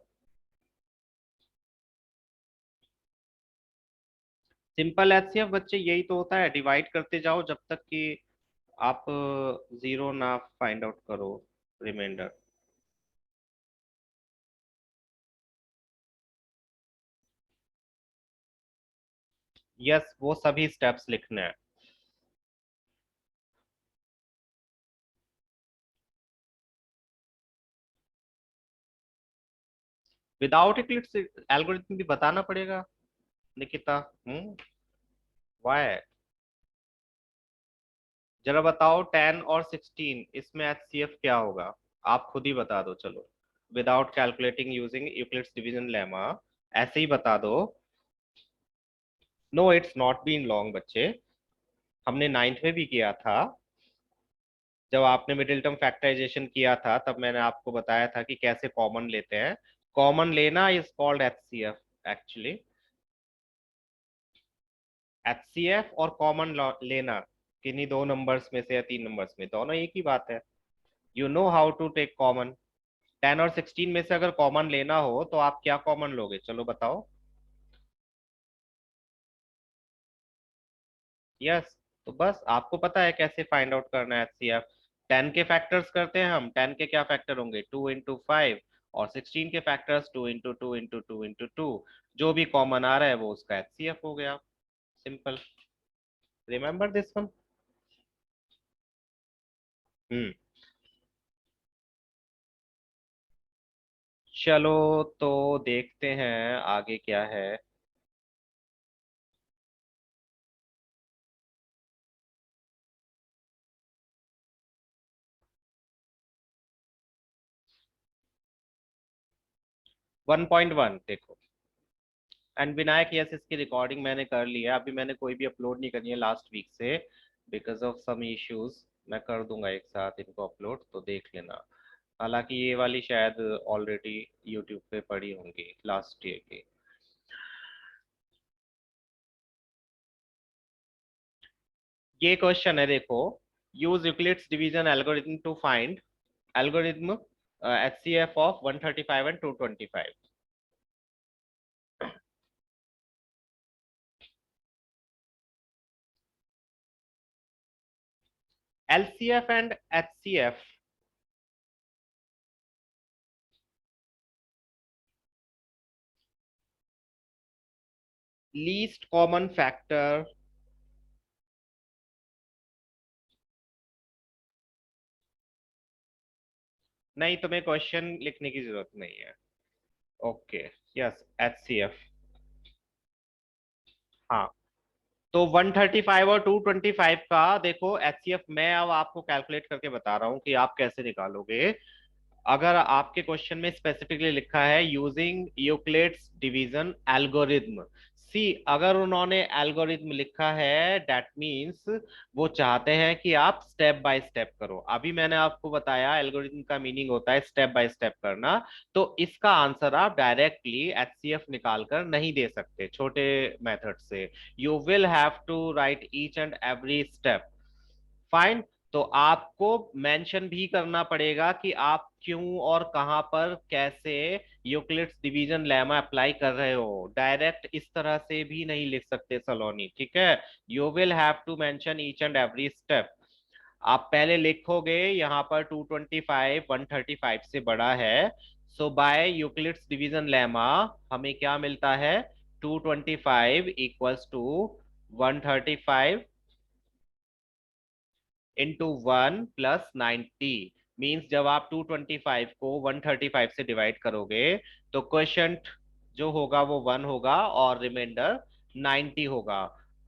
सिंपल एचसीएफ बच्चे यही तो होता है, डिवाइड करते जाओ जब तक कि आप जीरो ना फाइंड आउट करो रिमाइंडर। यस, वो सभी स्टेप्स लिखने हैं। विदाउट इक्लिप्स एल्गोरिथम भी बताना पड़ेगा निकिता? हम्म, वाई? जरा बताओ 10 और 16 इसमें एचसीएफ क्या होगा? आप खुद ही बता दो चलो, without calculating using Euclid's division lemma, ऐसे ही बता दो। No, it's not been long बच्चे, हमने नाइन्थ में भी किया था। जब आपने मिडिल टर्म फैक्टराइजेशन किया था तब मैंने आपको बताया था कि कैसे कॉमन लेते हैं। कॉमन लेना is called HCF actually. HCF और कॉमन लेना, किन्हीं दो नंबर्स में से या तीन नंबर्स में, दोनों एक ही बात है। You know how to take common. 10 और 16 में से अगर कॉमन लेना हो तो आप क्या कॉमन लोगे, चलो बताओ। यस, तो बस आपको पता है कैसे फाइंड आउट करना है एचसीएफ। 10 के फैक्टर्स करते हैं हम, 10 के क्या फैक्टर होंगे, 2 into 5। और 16 के फैक्टर्स 2 into 2 into 2 into 2। जो भी कॉमन आ रहा है वो उसका एचसीएफ हो गया। Simple, remember this one. Hmm. चलो, तो देखते हैं आगे क्या है। 1.1 देखो। एंड विनायक, यस, इसकी रिकॉर्डिंग मैंने कर ली है, अभी मैंने कोई भी अपलोड नहीं करनी है लास्ट वीक से, बिकॉज ऑफ सम इश्यूज। मैं कर दूंगा एक साथ इनको अपलोड, तो देख लेना। हालांकि ये वाली शायद ऑलरेडी यूट्यूब पे पड़ी होंगी लास्ट ईयर की। ये क्वेश्चन है देखो, use Euclid's division algorithm to find algorithm HCF of 135 and 225। LCF and HCF least common factor, नहीं तुम्हें क्वेश्चन लिखने की जरूरत नहीं है। Okay, yes, HCF. हाँ, तो 135 और 225 का देखो एचसीएफ मैं अब आपको कैलकुलेट करके बता रहा हूं कि आप कैसे निकालोगे। अगर आपके क्वेश्चन में स्पेसिफिकली लिखा है यूजिंग यूक्लिड्स डिवीजन एल्गोरिथम, सी अगर उन्होंने एल्गोरिथम लिखा है दैट मींस वो चाहते हैं कि आप स्टेप बाय स्टेप करो। अभी मैंने आपको बताया एल्गोरिथम का मीनिंग होता है स्टेप बाय स्टेप करना। तो इसका आंसर आप डायरेक्टली एचसीएफ निकाल कर नहीं दे सकते छोटे मेथड से। You will have to write each and every step. Fine. तो आपको मेंशन भी करना पड़ेगा कि आप क्यों और कहां पर कैसे यूक्लिड्स डिवीजन लेमा अप्लाई कर रहे हो। डायरेक्ट इस तरह से भी नहीं लिख सकते सलोनी, ठीक है। You will have to mention each and every step. आप पहले लिखोगे यहाँ पर 225 135 से बड़ा है। सो बाय यूक्लिड्स डिवीजन लेमा हमें क्या मिलता है, 225 इक्वल्स टू 135 इंटू 1 + 90। मीन्स जब आप 225 को 135 से डिवाइड करोगे तो क्वोशंट जो होगा वो 1 होगा और रिमाइंडर 90 होगा।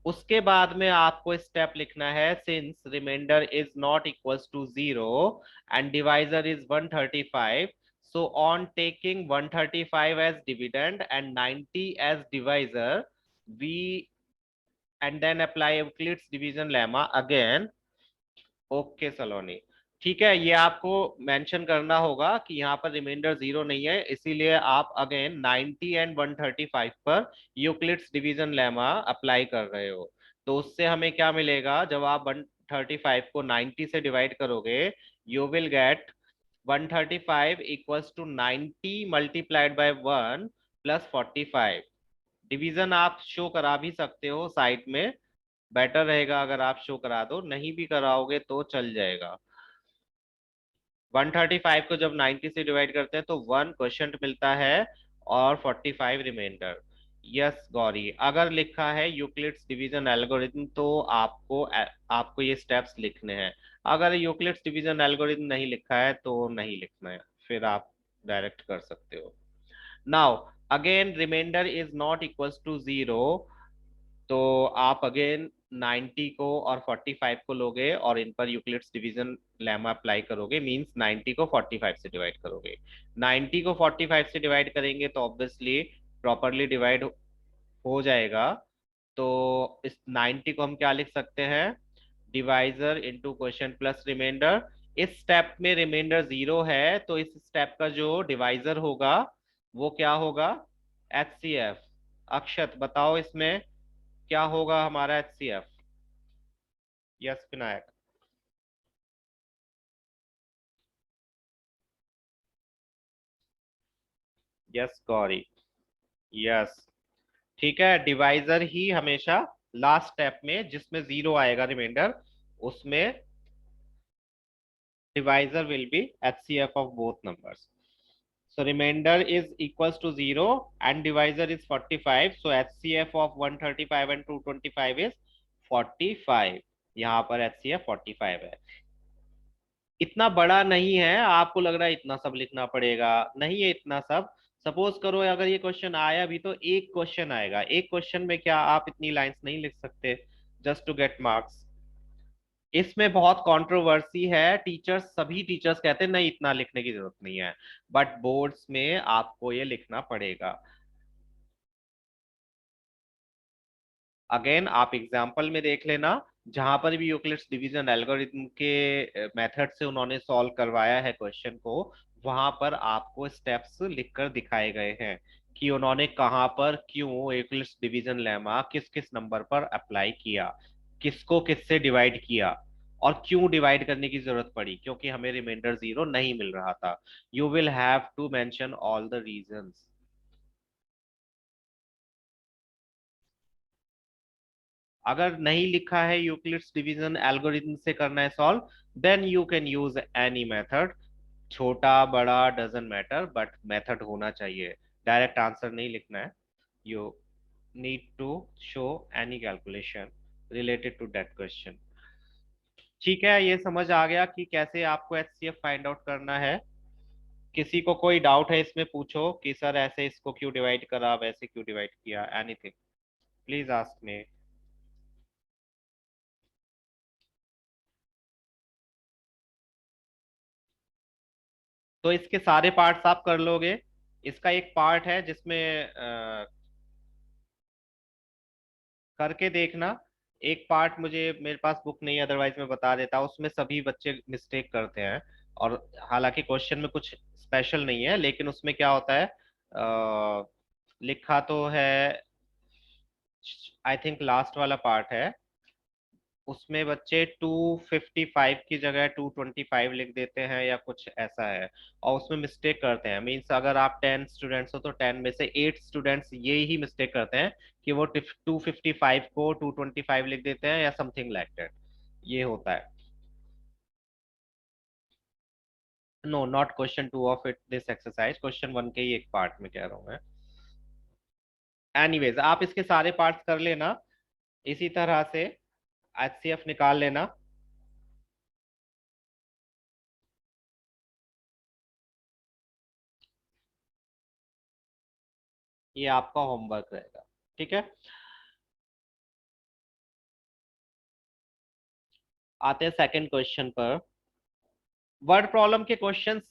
उसके बाद में आपको स्टेप लिखना है, since remainder is not equals to 0 and divisor is 135, so on taking 135 as dividend and 90 as divisor, we and then apply Euclid's division lemma again। Okay Saloni, ठीक है। ये आपको मेंशन करना होगा कि यहाँ पर रिमाइंडर 0 नहीं है, इसीलिए आप अगेन 90 एंड 135 पर यूक्लिड्स डिवीजन लेमा अप्लाई कर रहे हो। तो उससे हमें क्या मिलेगा, जब आप 135 को 90 से डिवाइड करोगे you will get 135 equals to 90 multiplied by 1 + 45। Division आप शो करा भी सकते हो साइड में, बेटर रहेगा अगर आप शो करा दो, नहीं भी कराओगे तो चल जाएगा। 135 को जब 90 से डिवाइड करते हैं तो 1 क्वोशंट मिलता है और 45 रिमाइंडर। यस गौरी, अगर लिखा है यूक्लिड्स डिवीजन एल्गोरिथम तो आपको ये स्टेप्स लिखने हैं। अगर यूक्लिड्स डिवीजन एल्गोरिथम नहीं लिखा है तो नहीं लिखना है, फिर आप डायरेक्ट कर सकते हो। Now again remainder is not equals to 0, तो आप अगेन 90 को और 45 को लोगे और इन पर यूक्लिड्स डिवीजन लेमा अप्लाई करोगे। मींस 90 को 45 से डिवाइड करोगे। 90 को 45 से डिवाइड करेंगे तो ऑब्वियसली प्रॉपरली डिवाइड हो जाएगा। तो इस 90 को हम क्या लिख सकते हैं, divisor into quotient plus remainder. इस स्टेप में रिमाइंडर 0 है तो इस स्टेप का जो डिवाइजर होगा वो क्या होगा, एचसीएफ। अक्षत बताओ इसमें क्या होगा हमारा HCF. Yes Vinayak. Yes Gauri. Yes, ठीक है। डिवाइजर ही हमेशा लास्ट स्टेप में जिसमें 0 आएगा रिमाइंडर, उसमें divisor will be HCF of both numbers. So remainder is equals to 0 and divisor is 45. So HCF of 135 and 225 is 45। यहाँ पर HCF 45 है। इतना बड़ा नहीं है, आपको लग रहा है इतना सब लिखना पड़ेगा, नहीं है इतना सब। सपोज करो अगर ये क्वेश्चन आया भी तो एक क्वेश्चन आएगा, एक क्वेश्चन में क्या आप इतनी लाइंस नहीं लिख सकते जस्ट टू गेट मार्क्स। इसमें बहुत कंट्रोवर्सी है, टीचर्स सभी टीचर्स कहते हैं नहीं इतना लिखने की जरूरत नहीं है, बट बोर्ड्स में आपको ये लिखना पड़ेगा। अगेन आप एग्जाम्पल में देख लेना, जहां पर भी यूक्लिड्स डिवीजन एल्गोरिथम के मेथड से उन्होंने सॉल्व करवाया है क्वेश्चन को, वहां पर आपको स्टेप्स लिखकर दिखाए गए हैं कि उन्होंने कहां पर क्यों यूक्लिड्स डिवीजन लेमा किस किस नंबर पर अप्लाई किया, किसको किससे डिवाइड किया और क्यों डिवाइड करने की जरूरत पड़ी, क्योंकि हमें रिमाइंडर 0 नहीं मिल रहा था। You will have to mention all the reasons. अगर नहीं लिखा है यूक्लिड्स डिवीजन एल्गोरिथम से करना है solve, then you can use any method. छोटा बड़ा डजंट मैटर, बट मेथड होना चाहिए, डायरेक्ट आंसर नहीं लिखना है। You need to show any calculation related to that question. ठीक है, ये समझ आ गया कि कैसे आपको एचसीएफ फाइंड आउट करना है। किसी को कोई डाउट है इसमें पूछो कि सर ऐसे इसको क्यों डिवाइड करा, वैसे क्यों डिवाइड किया, एनीथिंग प्लीज आस्क मी। तो इसके सारे पार्ट्स आप कर लोगे। इसका एक पार्ट है जिसमें करके देखना। एक पार्ट मुझे मेरे पास बुक नहीं है, अदरवाइज मैं बता देता, उसमें सभी बच्चे मिस्टेक करते हैं। और हालांकि क्वेश्चन में कुछ स्पेशल नहीं है, लेकिन उसमें क्या होता है, लिखा तो है, आई थिंक लास्ट वाला पार्ट है, उसमें बच्चे 255 की जगह 225 लिख देते हैं या कुछ ऐसा है, और उसमें मिस्टेक करते हैं। मीन्स अगर आप 10 स्टूडेंट्स हो तो 10 में से 8 स्टूडेंट्स ये ही मिस्टेक करते हैं कि वो 255 को 225 लिख देते हैं या समथिंग लाइक दैट। ये होता है। No, not question 2 of it this exercise, question 1 के ही एक पार्ट में कह रहा हूँ मैं। एनीवेज, आप इसके सारे पार्ट्स कर लेना इसी तरह से, एचसीएफ निकाल लेना। ये आपका होमवर्क रहेगा, ठीक है। आते हैं सेकंड क्वेश्चन पर। वर्ड प्रॉब्लम के क्वेश्चंस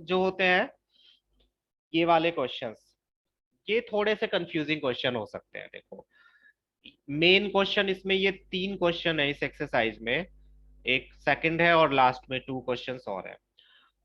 जो होते हैं, ये वाले क्वेश्चंस, ये थोड़े से कंफ्यूजिंग क्वेश्चन हो सकते हैं। देखो, मेन क्वेश्चन इसमें ये 3 क्वेश्चन है इस एक्सरसाइज में, एक सेकंड है और लास्ट में 2 क्वेश्चंस और है।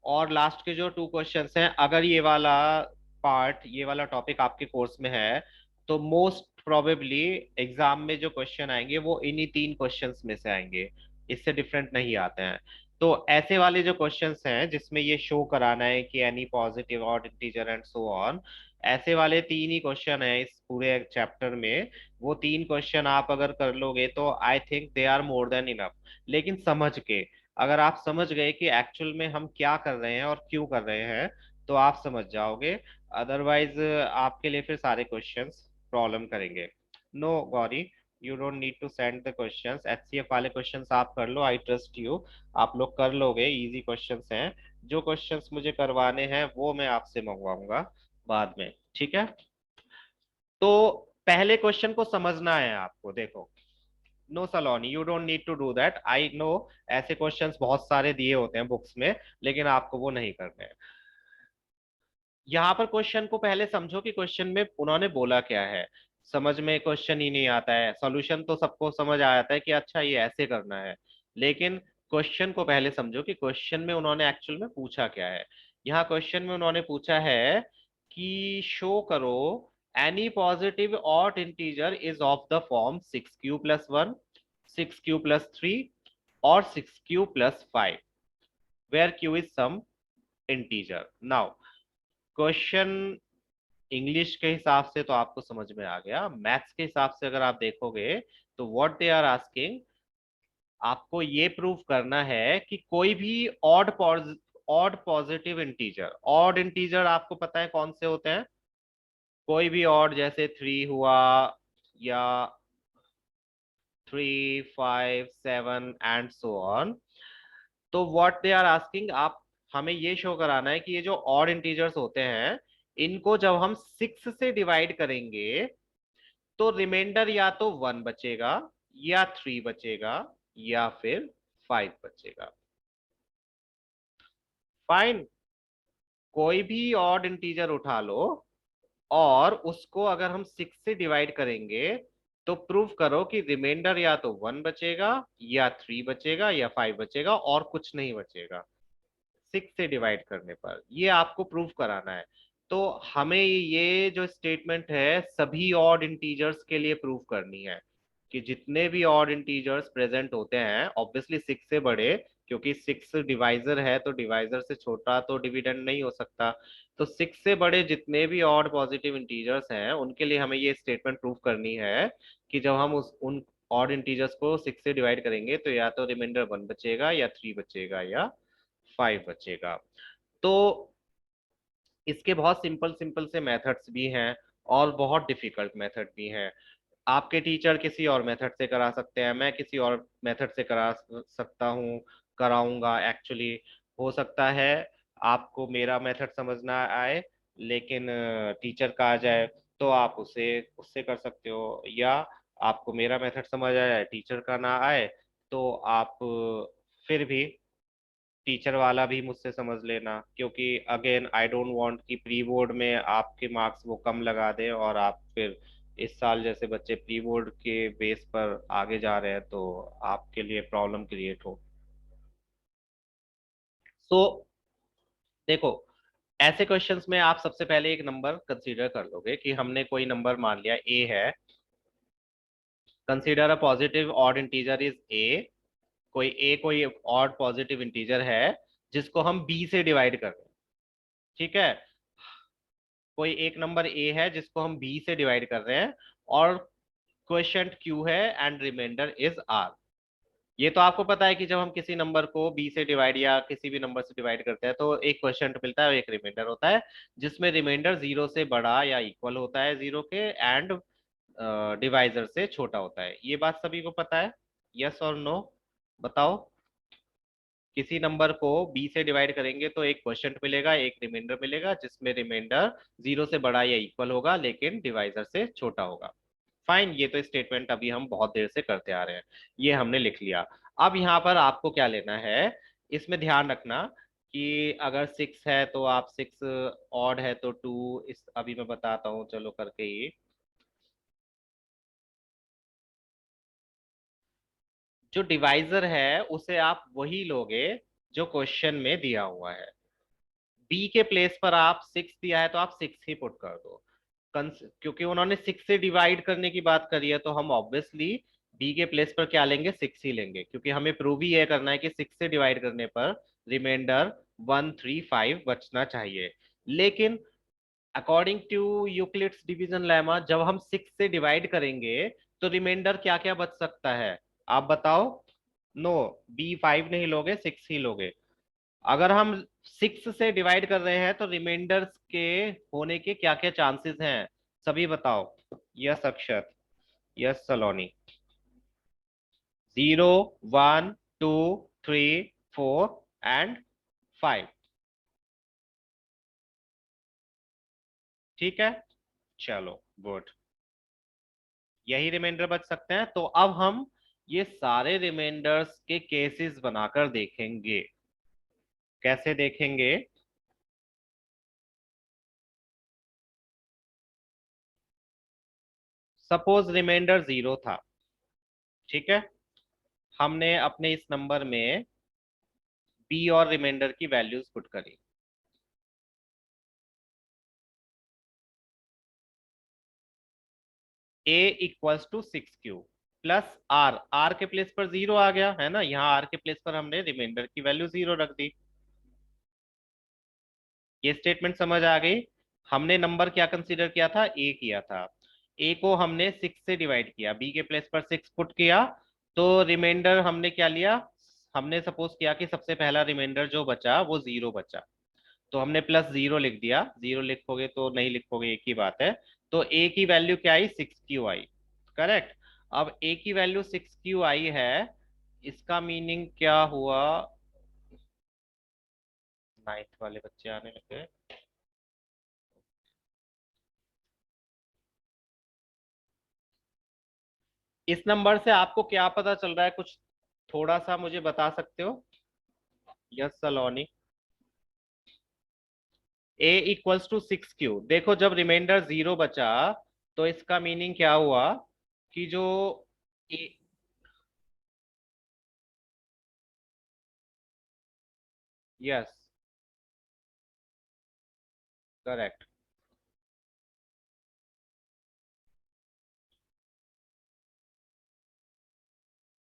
और लास्ट के जो 2 क्वेश्चंस हैं, अगर ये वाला पार्ट, ये वाला टॉपिक आपके कोर्स में है, तो मोस्ट प्रोबेबली एग्जाम में जो क्वेश्चन आएंगे वो इन्हीं 3 क्वेश्चंस में से आएंगे, इससे डिफरेंट नहीं आते हैं। तो ऐसे वाले जो क्वेश्चंस हैं जिसमें ये शो कराना है कि एनी पॉजिटिव और इंटीजर एंड सो ऑन, ऐसे वाले 3 ही क्वेश्चन है इस पूरे चैप्टर में। वो 3 क्वेश्चन आप अगर कर लोगे तो I think they are more than enough. लेकिन समझ के, अगर आप समझ गए कि एक्चुअल में हम क्या कर रहे हैं और क्यों कर रहे हैं, तो आप समझ जाओगे। अदरवाइज आपके लिए फिर सारे क्वेश्चंस प्रॉब्लम करेंगे। No Gauri, you don't need to send the questions, HCF वाले क्वेश्चंस आप कर लो, आई ट्रस्ट यू। आप लोग कर लोगे, इजी क्वेश्चंस हैं। जो क्वेश्चंस मुझे करवाने हैं वो मैं आपसे मंगवाऊंगा बाद में, ठीक है। तो पहले क्वेश्चन को समझना है आपको। देखो, no Saloni, you don't need to do that, I know. ऐसे क्वेश्चंस बहुत सारे दिए होते हैं बुक्स में, लेकिन आपको वो नहीं करने हैं। यहाँ पर क्वेश्चन को पहले समझो कि क्वेश्चन में उन्होंने बोला क्या है। समझ में क्वेश्चन ही नहीं आता है, सॉल्यूशन तो सबको समझ आ जाता है कि अच्छा ये ऐसे करना है, लेकिन क्वेश्चन को पहले समझो कि क्वेश्चन में उन्होंने एक्चुअल में पूछा क्या है। यहाँ क्वेश्चन में उन्होंने पूछा है कि शो करो any positive odd integer is of the form 6q+1, 6q+3 और 6q+5, where q is some integer. Now question English के हिसाब से तो आपको समझ में आ गया, मैथ्स के हिसाब से अगर आप देखोगे तो व्हाट दे आर आस्किंग, आपको ये प्रूव करना है कि कोई भी odd positive integer, odd integer आपको पता है कौन से होते हैं, कोई भी ऑड, जैसे 3 हुआ या 3, 5, 7 एंड सो ऑन। तो व्हाट दे आर आस्किंग, आप हमें ये शो कराना है कि ये जो ऑड इंटीजर्स होते हैं, इनको जब हम 6 से डिवाइड करेंगे तो रिमाइंडर या तो 1 बचेगा, या 3 बचेगा, या फिर 5 बचेगा। फाइन, कोई भी ऑड इंटीजर उठा लो और उसको अगर हम 6 से डिवाइड करेंगे तो प्रूव करो कि रिमाइंडर या तो 1 बचेगा, या 3 बचेगा, या 5 बचेगा, और कुछ नहीं बचेगा 6 से डिवाइड करने पर। ये आपको प्रूफ कराना है। तो हमें ये जो स्टेटमेंट है सभी ऑड इंटीजर्स के लिए प्रूफ करनी है कि जितने भी ऑड इंटीजर्स प्रेजेंट होते हैं, ऑब्वियसली 6 से बड़े, क्योंकि 6 डिवाइजर है तो डिवाइजर से छोटा तो डिविडेंड नहीं हो सकता। तो 6 से बड़े जितने भी ऑड पॉजिटिव इंटीजर्स हैं उनके लिए हमें ये स्टेटमेंट प्रूफ करनी है कि जब हम उस उन ऑड इंटीजर्स को 6 से डिवाइड करेंगे तो या तो रिमाइंडर 1 बचेगा, या 3 बचेगा, या 5 बचेगा। तो इसके बहुत सिंपल सिंपल से मेथड्स भी हैं, और बहुत डिफिकल्ट मेथड भी हैं। आपके टीचर किसी और मेथड से करा सकते हैं, मैं किसी और मेथड से करा सकता हूँ, कराऊंगा एक्चुअली। हो सकता है आपको मेरा मेथड समझ ना आए, लेकिन टीचर का आ जाए, तो आप उसे उससे कर सकते हो। या आपको मेरा मेथड समझ आ जाए, टीचर का ना आए, तो आप फिर भी टीचर वाला भी मुझसे समझ लेना, क्योंकि अगेन आई डोंट वांट कि प्री बोर्ड में आपके मार्क्स वो कम लगा दें और आप फिर इस साल जैसे बच्चे प्री बोर्ड के बेस पर आगे जा रहे हैं तो आपके लिए प्रॉब्लम क्रिएट हो। सो देखो, ऐसे क्वेश्चंस में आप सबसे पहले एक नंबर कंसीडर कर लोगे कि हमने कोई नंबर मान लिया ए है। Consider a positive odd integer is a. कोई ऑड पॉजिटिव इंटीजर है जिसको हम बी से डिवाइड कर रहे हैं। ठीक है, कोई एक नंबर ए है जिसको हम बी से डिवाइड कर रहे हैं, और क्वेश्चन क्यू है एंड रिमाइंडर इज आर। ये तो आपको पता है कि जब हम किसी नंबर को बी से डिवाइड या किसी भी नंबर से डिवाइड करते हैं तो एक क्वेश्चन मिलता है और एक रिमाइंडर होता है, जिसमें रिमाइंडर जीरो से बड़ा या इक्वल होता है जीरो के, एंड डिवाइजर से छोटा होता है। ये बात सभी को पता है? यस और नो बताओ। किसी नंबर को बी से डिवाइड करेंगे तो एक क्वेश्चन मिलेगा, एक रिमाइंडर मिलेगा, जिसमें रिमाइंडर जीरो से बड़ा या इक्वल होगा लेकिन डिवाइजर से छोटा होगा। फाइन, ये तो स्टेटमेंट अभी हम बहुत देर से करते आ रहे हैं, ये हमने लिख लिया। अब यहाँ पर आपको क्या लेना है, इसमें ध्यान रखना कि अगर सिक्स है तो आप सिक्स, ऑड है तो टू, इस अभी मैं बताता हूँ चलो करके ही। जो डिवाइजर है उसे आप वही लोगे जो क्वेश्चन में दिया हुआ है। बी के प्लेस पर आप सिक्स दिया है तो आप सिक्स ही पुट कर दो। क्योंकि उन्होंने सिक्स से डिवाइड करने की बात करी है तो हम ऑब्वियसली बी के प्लेस पर क्या लेंगे, सिक्स ही लेंगे, क्योंकि हमें प्रूव ही यह करना है कि सिक्स से डिवाइड करने पर रिमाइंडर 135 बचना चाहिए। लेकिन according to Euclid's division lemma, जब हम सिक्स से डिवाइड करेंगे तो रिमाइंडर क्या क्या बच सकता है, आप बताओ। नो, बी फाइव नहीं लोगे, सिक्स ही लोगे। अगर हम सिक्स से डिवाइड कर रहे हैं तो रिमाइंडर्स के होने के क्या क्या चांसेस हैं, सभी बताओ। Yes Akshat, yes Saloni. Zero, one, two, three, four and five. ठीक है, चलो गुड। यही रिमाइंडर बच सकते हैं, तो अब हम ये सारे रिमाइंडर्स के केसेस बनाकर देखेंगे। कैसे देखेंगे? सपोज रिमाइंडर जीरो था, ठीक है। हमने अपने इस नंबर में बी और रिमाइंडर की वैल्यूज पुट करी। A equals to six Q plus R, R के प्लेस पर जीरो आ गया है ना, यहाँ आर के प्लेस पर हमने रिमाइंडर की वैल्यू जीरो रख दी। ये स्टेटमेंट समझ आ गई? हमने नंबर क्या कंसीडर किया था, ए किया था। ए को हमने सिक्स से डिवाइड किया, बी के प्लेस पर सिक्स पुट किया, तो रिमाइंडर हमने क्या लिया, हमने सपोज किया कि सबसे पहला रिमाइंडर जो बचा वो जीरो बचा, तो हमने प्लस जीरो लिख दिया। जीरो लिखोगे तो नहीं लिखोगे, एक ही बात है। तो ए की वैल्यू क्या आई, सिक्स क्यू आई। करेक्ट। अब ए की वैल्यू सिक्स क्यू आई है, इसका मीनिंग क्या हुआ? नाइन्थ वाले बच्चे आने लगे। इस नंबर से आपको क्या पता चल रहा है, कुछ थोड़ा सा मुझे बता सकते हो? Yes Saloni. A equals to six Q, देखो जब रिमाइंडर जीरो बचा तो इसका मीनिंग क्या हुआ कि जो ए, यस करेक्ट।